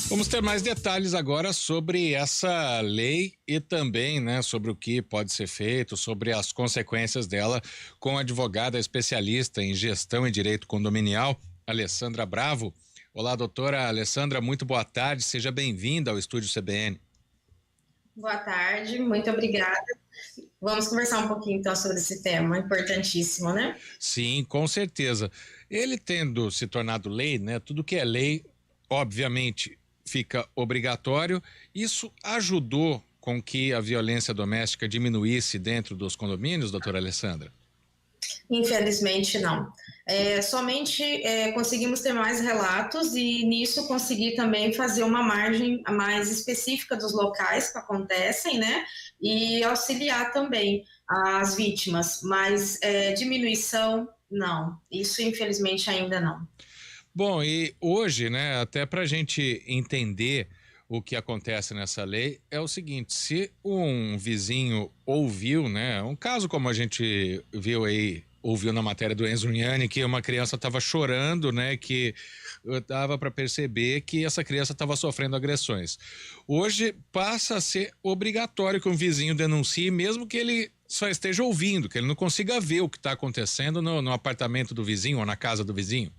Vamos ter mais detalhes agora sobre essa lei e também, né, sobre o que pode ser feito, sobre as consequências dela, com a advogada especialista em gestão e direito condominial, Alessandra Bravo. Olá, doutora Alessandra, muito boa tarde, seja bem-vinda ao Estúdio CBN. Boa tarde, muito obrigada. Vamos conversar um pouquinho então sobre esse tema importantíssimo, né? Sim, com certeza. Ele tendo se tornado lei, né, tudo que é lei, obviamente, fica obrigatório. Isso ajudou com que a violência doméstica diminuísse dentro dos condomínios, doutora Alessandra? Infelizmente, não. Somente conseguimos ter mais relatos e nisso conseguir também fazer uma margem mais específica dos locais que acontecem, né? E auxiliar também as vítimas, mas diminuição, não. Isso, infelizmente, ainda não. Bom, e hoje, né, até para a gente entender o que acontece nessa lei, é o seguinte: se um vizinho ouviu, né, um caso como a gente viu aí, ouviu na matéria do Enzo Miani, que uma criança estava chorando, né, que dava para perceber que essa criança estava sofrendo agressões. Hoje passa a ser obrigatório que um vizinho denuncie, mesmo que ele só esteja ouvindo, que ele não consiga ver o que está acontecendo no apartamento do vizinho ou na casa do vizinho.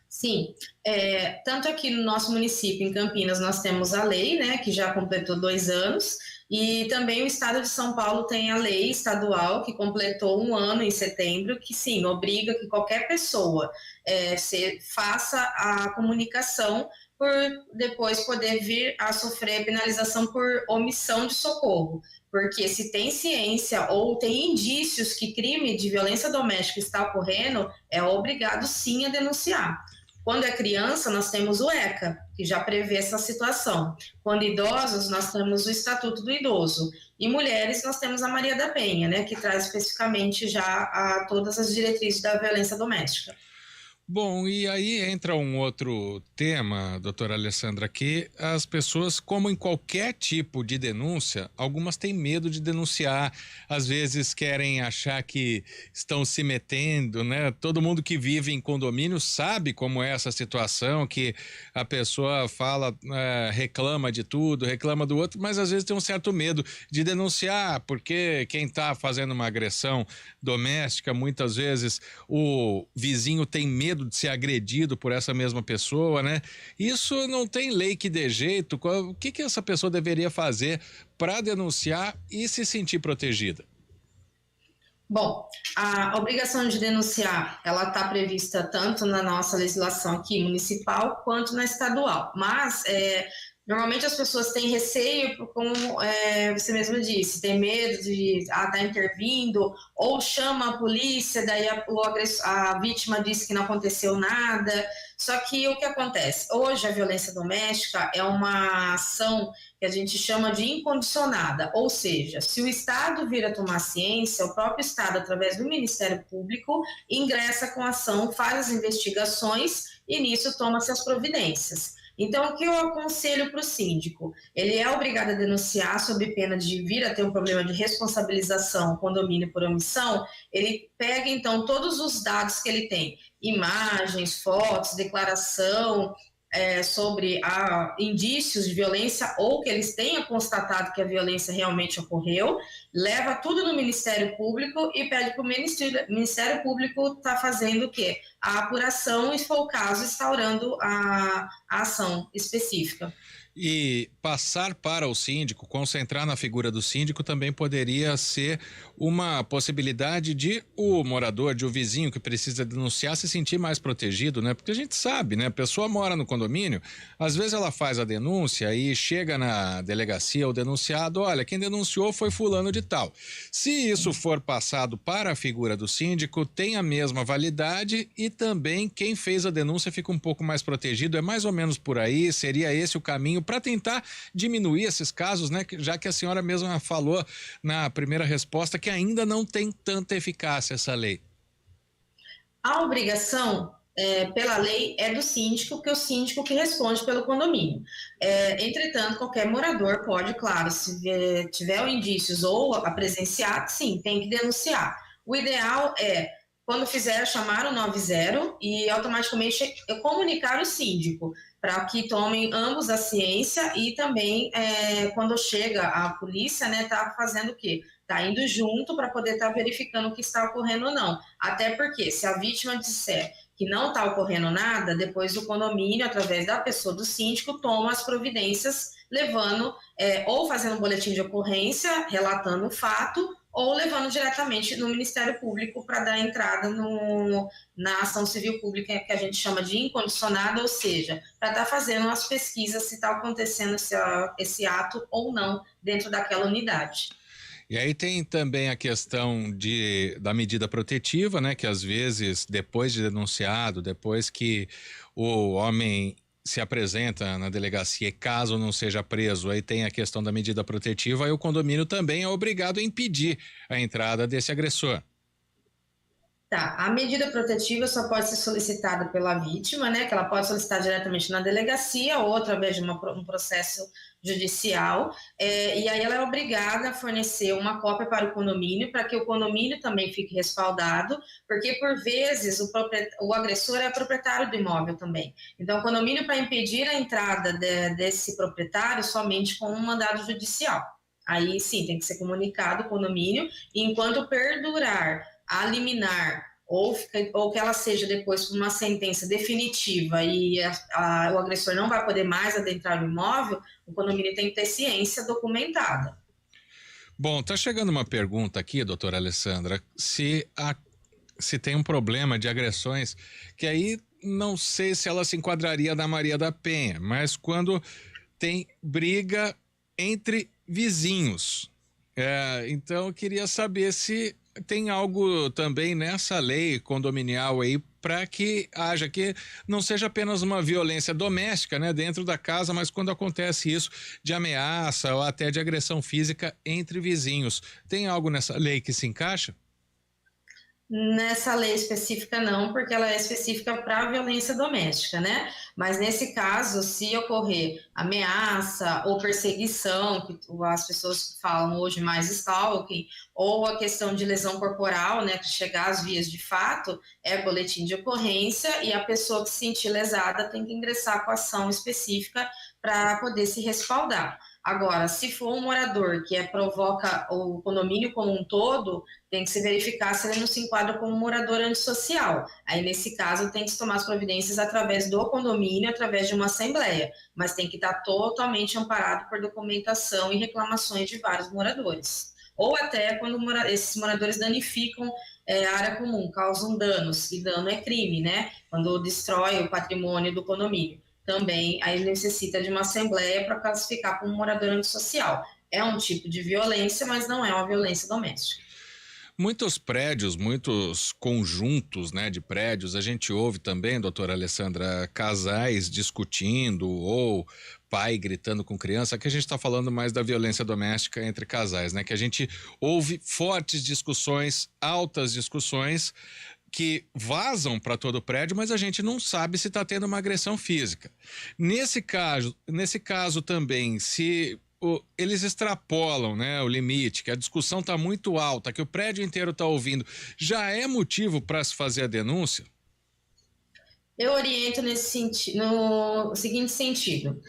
Sim, tanto aqui no nosso município, em Campinas, nós temos a lei, né, que já completou 2 anos, e também o estado de São Paulo tem a lei estadual, que completou 1 ano em setembro, que sim, obriga que qualquer pessoa faça a comunicação por depois poder vir a sofrer penalização por omissão de socorro. Porque se tem ciência ou tem indícios que crime de violência doméstica está ocorrendo, é obrigado sim a denunciar. Quando é criança, nós temos o ECA, que já prevê essa situação. Quando idosos, nós temos o Estatuto do Idoso. E mulheres, nós temos a Maria da Penha, né, que traz especificamente já todas as diretrizes da violência doméstica. Bom, e aí entra um outro tema, doutora Alessandra, que as pessoas, como em qualquer tipo de denúncia, algumas têm medo de denunciar, às vezes querem achar que estão se metendo, né? Todo mundo que vive em condomínio sabe como é essa situação, que a pessoa fala, reclama de tudo, reclama do outro, mas às vezes tem um certo medo de denunciar, porque quem está fazendo uma agressão doméstica, muitas vezes o vizinho tem medo de ser agredido por essa mesma pessoa, né? Isso não tem lei que dê jeito. O que essa pessoa deveria fazer para denunciar e se sentir protegida? Bom, a obrigação de denunciar, ela está prevista tanto na nossa legislação aqui municipal quanto na estadual, mas normalmente as pessoas têm receio, como você mesmo disse, tem medo de estar intervindo, ou chama a polícia, daí a vítima diz que não aconteceu nada. Só que o que acontece? Hoje a violência doméstica é uma ação que a gente chama de incondicionada, ou seja, se o Estado vir a tomar ciência, o próprio Estado, através do Ministério Público, ingressa com a ação, faz as investigações e nisso toma-se as providências. Então, o que eu aconselho para o síndico? Ele é obrigado a denunciar sob pena de vir a ter um problema de responsabilização, condomínio por omissão. Ele pega, então, todos os dados que ele tem, imagens, fotos, declaração, sobre indícios de violência ou que eles tenham constatado que a violência realmente ocorreu, leva tudo no Ministério Público e pede para o Ministério Público estar fazendo o quê? A apuração e, se for o caso, instaurando a ação específica. E passar para o síndico, concentrar na figura do síndico também poderia ser uma possibilidade de o morador, de o vizinho que precisa denunciar se sentir mais protegido, né? Porque a gente sabe, né? A pessoa mora no condomínio, às vezes ela faz a denúncia e chega na delegacia o denunciado, olha, quem denunciou foi fulano de tal. Se isso for passado para a figura do síndico, tem a mesma validade e também quem fez a denúncia fica um pouco mais protegido, é mais ou menos por aí, seria esse o caminho para tentar diminuir esses casos, né? Já que a senhora mesma falou na primeira resposta que ainda não tem tanta eficácia essa lei. A obrigação, pela lei, é do síndico, que é o síndico que responde pelo condomínio. Entretanto, qualquer morador pode, claro, se tiver indícios ou a presenciar, sim, tem que denunciar. O ideal é quando fizer, chamar o 90 e automaticamente comunicar o síndico, para que tomem ambos a ciência e também, quando chega a polícia, né, tá fazendo o quê? Tá indo junto para poder estar verificando o que está ocorrendo ou não. Até porque, se a vítima disser que não está ocorrendo nada, depois o condomínio, através da pessoa do síndico, toma as providências, levando, ou fazendo um boletim de ocorrência, relatando o fato, ou levando diretamente no Ministério Público para dar entrada na ação civil pública, que a gente chama de incondicionada, ou seja, para estar fazendo as pesquisas se está acontecendo esse ato ou não dentro daquela unidade. E aí tem também a questão da medida protetiva, né? Que às vezes, depois de denunciado, depois que o homem se apresenta na delegacia e caso não seja preso, aí tem a questão da medida protetiva, aí o condomínio também é obrigado a impedir a entrada desse agressor. Tá, a medida protetiva só pode ser solicitada pela vítima, né? Que ela pode solicitar diretamente na delegacia ou através de um processo judicial, e aí ela é obrigada a fornecer uma cópia para o condomínio, para que o condomínio também fique respaldado, porque por vezes o agressor é proprietário do imóvel também. Então, o condomínio, para impedir a entrada desse proprietário, somente com um mandado judicial. Aí sim, tem que ser comunicado o condomínio, e enquanto perdurar a liminar, ou que ela seja depois uma sentença definitiva e o agressor não vai poder mais adentrar o imóvel, o condomínio tem que ter ciência documentada. Bom, tá chegando uma pergunta aqui, doutora Alessandra, se tem um problema de agressões, que aí não sei se ela se enquadraria na Maria da Penha, mas quando tem briga entre vizinhos. Então eu queria saber se tem algo também nessa lei condominial aí para que haja, que não seja apenas uma violência doméstica, né, dentro da casa, mas quando acontece isso de ameaça ou até de agressão física entre vizinhos. Tem algo nessa lei que se encaixa? Nessa lei específica não, porque ela é específica para a violência doméstica, né? Mas nesse caso, se ocorrer ameaça ou perseguição, que as pessoas falam hoje mais stalking, ou a questão de lesão corporal, né, que chegar às vias de fato, é boletim de ocorrência e a pessoa que se sentir lesada tem que ingressar com ação específica para poder se respaldar. Agora, se for um morador que provoca o condomínio como um todo, tem que se verificar se ele não se enquadra como morador antissocial. Aí, nesse caso, tem que se tomar as providências através do condomínio, através de uma assembleia, mas tem que estar totalmente amparado por documentação e reclamações de vários moradores. Ou até quando esses moradores danificam a área comum, causam danos, e dano é crime, né? Quando destrói o patrimônio do condomínio. Também aí necessita de uma assembleia para classificar como morador antissocial. É um tipo de violência, mas não é uma violência doméstica. Muitos prédios, muitos conjuntos, né, de prédios, a gente ouve também, doutora Alessandra, casais discutindo ou pai gritando com criança, que a gente está falando mais da violência doméstica entre casais, né, que a gente ouve fortes discussões, altas discussões que vazam para todo o prédio, mas a gente não sabe se está tendo uma agressão física. Nesse caso também, se eles extrapolam, né, o limite, que a discussão está muito alta, que o prédio inteiro está ouvindo, já é motivo para se fazer a denúncia? Eu oriento no seguinte sentido: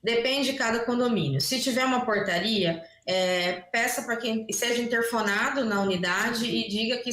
depende de cada condomínio. Se tiver uma portaria, peça para quem seja interfonado na unidade e diga que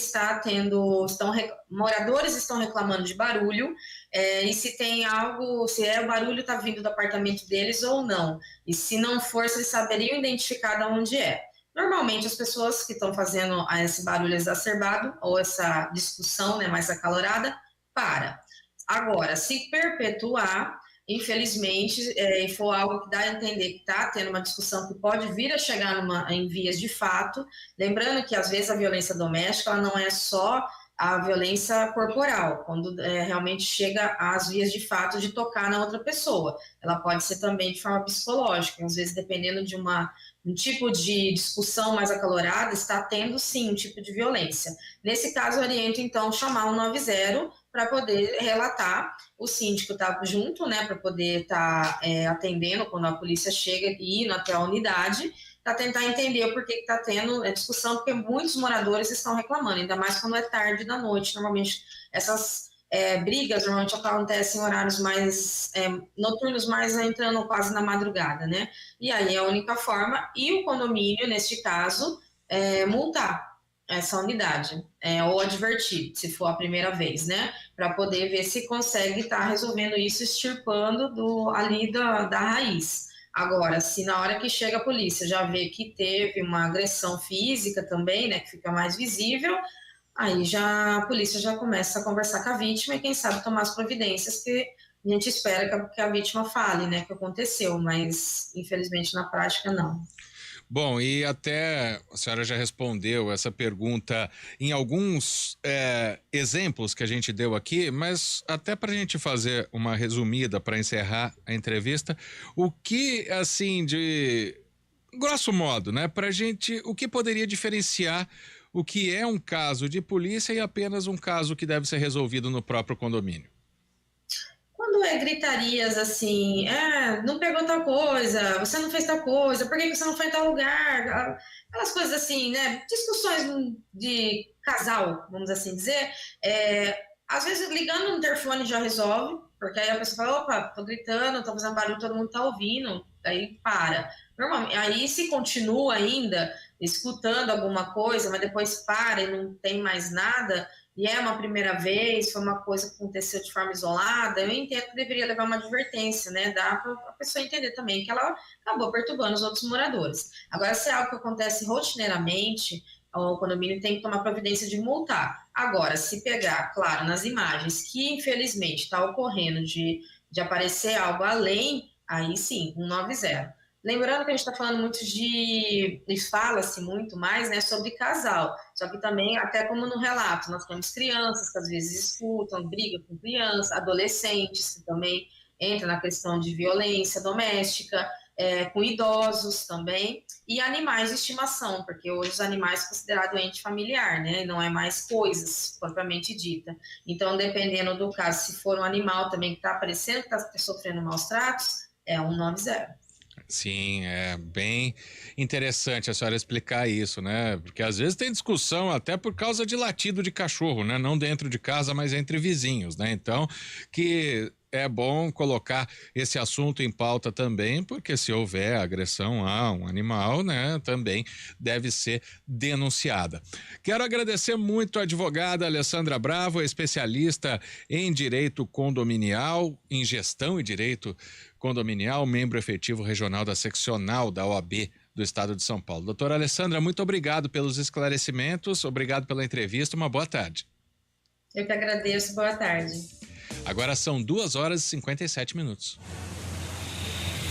moradores estão reclamando de barulho, e se tem algo, se o barulho está vindo do apartamento deles ou não. E se não for, se eles saberiam identificar de onde é. Normalmente as pessoas que estão fazendo esse barulho exacerbado ou essa discussão, né, mais acalorada, para. Agora, se perpetuar, infelizmente, e for algo que dá a entender que está tendo uma discussão que pode vir a chegar em vias de fato, lembrando que às vezes a violência doméstica ela não é só a violência corporal, quando realmente chega às vias de fato de tocar na outra pessoa. Ela pode ser também de forma psicológica, às vezes dependendo de um tipo de discussão mais acalorada, está tendo sim um tipo de violência. Nesse caso, eu oriento então chamar o 90 para poder relatar. O síndico está junto, né, para poder estar atendendo quando a polícia chega e indo até a unidade, para tentar entender o porquê que está tendo discussão, porque muitos moradores estão reclamando, ainda mais quando é tarde da noite. Normalmente essas brigas normalmente acontecem em horários mais noturnos, mais entrando quase na madrugada, né? E aí é a única forma, e o condomínio, neste caso, multar essa unidade, ou advertir, se for a primeira vez, né? Para poder ver se consegue estar resolvendo isso, extirpando ali da raiz. Agora, se na hora que chega a polícia já vê que teve uma agressão física também, né, que fica mais visível, aí já a polícia já começa a conversar com a vítima e quem sabe tomar as providências que a gente espera que a vítima fale, né, que aconteceu, mas infelizmente na prática não. Bom, e até a senhora já respondeu essa pergunta em alguns exemplos que a gente deu aqui, mas até para a gente fazer uma resumida para encerrar a entrevista, o que, assim, de grosso modo, né, para a gente, o que poderia diferenciar o que é um caso de polícia e apenas um caso que deve ser resolvido no próprio condomínio? Quando gritarias assim, não pegou tal coisa, você não fez tal coisa, por que você não foi em tal lugar? Aquelas coisas assim, né? Discussões de casal, vamos assim dizer. Às vezes ligando no interfone já resolve, porque aí a pessoa fala, opa, tô gritando, tô fazendo barulho, todo mundo tá ouvindo, aí para. Normalmente, aí se continua ainda escutando alguma coisa, mas depois para e não tem mais nada, e é uma primeira vez, foi uma coisa que aconteceu de forma isolada, eu entendo que deveria levar uma advertência, né? Dá para a pessoa entender também que ela acabou perturbando os outros moradores. Agora, se é algo que acontece rotineiramente, o condomínio tem que tomar providência de multar. Agora, se pegar, claro, nas imagens que infelizmente está ocorrendo de aparecer algo além, aí sim, 190. Lembrando que a gente está falando muito e fala-se muito mais, né, sobre casal. Só que também, até como no relato, nós temos crianças que às vezes escutam, brigam com crianças, adolescentes que também entram na questão de violência doméstica, com idosos também, e animais de estimação, porque hoje os animais são considerados ente familiar, né, não é mais coisas propriamente dita. Então, dependendo do caso, se for um animal também que está aparecendo, que está sofrendo maus tratos, é 190. Sim, é bem interessante a senhora explicar isso, né? Porque às vezes tem discussão até por causa de latido de cachorro, né? Não dentro de casa, mas entre vizinhos, né? Então, que é bom colocar esse assunto em pauta também, porque se houver agressão a um animal, né, também deve ser denunciada. Quero agradecer muito a advogada Alessandra Bravo, especialista em direito condominial, em gestão e direito condominial, membro efetivo regional da seccional da OAB do Estado de São Paulo. Doutora Alessandra, muito obrigado pelos esclarecimentos, obrigado pela entrevista, uma boa tarde. Eu que agradeço, boa tarde. Agora são 2h57.